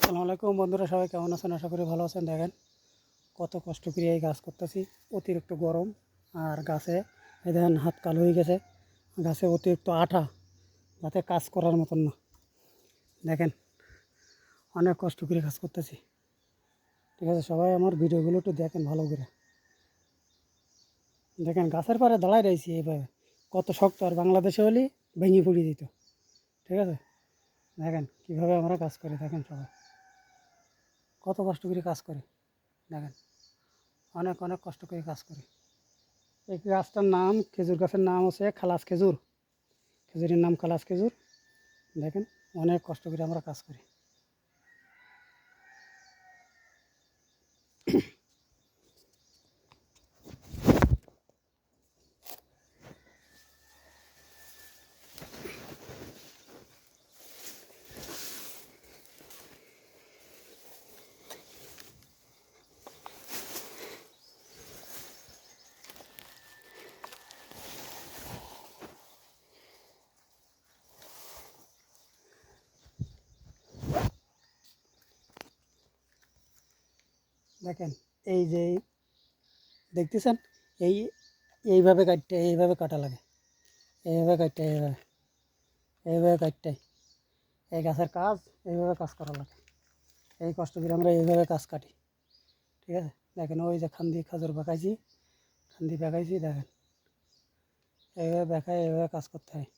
আসসালামু আলাইকুম বন্ধুরা, সবাই কেমন আছেন? আশা করি ভালো আছেন। দেখেন কত কষ্ট করে এই গাছ করতেছি, অতিরিক্ত গরম আর গাছে এই দেখেন হাত কালো হয়ে গেছে। গাছে অতিরিক্ত আঠা, যাতে কাজ করার মতন না। দেখেন অনেক কষ্ট করে কাজ করতেছি। ঠিক আছে, সবাই আমার ভিডিওগুলো একটু দেখেন ভালো করে। দেখেন গাছের পাড়ে দাঁড়ায় রয়েছি এইভাবে, কত শক্ত, আর বাংলাদেশে হলে ভেঙে পড়িয়ে দিত। ঠিক আছে, দেখেন কীভাবে আমরা কাজ করি, দেখেন সবাই কত কষ্ট করে কাজ করি। দেখেন অনেক অনেক কষ্ট করে কাজ করি। এই গাছটার নাম, খেজুর গাছের নাম হচ্ছে খালাস খেজুর। খেজুরের নাম খালাস খেজুর। দেখেন অনেক কষ্ট করে আমরা কাজ করি। দেখেন এই যে দেখতেছেন, এই এইভাবে কাটতে, এইভাবে কাটা লাগে, এইভাবে কাটতে, এইভাবে এইভাবে কাটতে, এই গাছের কাজ এইভাবে কাজ করা লাগে। এই কষ্ট করে আমরা এইভাবে কাজ কাটি। ঠিক আছে, দেখেন ওই যে খান্দি খাজুর পাকাইছি, খান্দি পাকাইছি, দেখেন এইভাবে দেখায়, এইভাবে কাজ করতে হয়।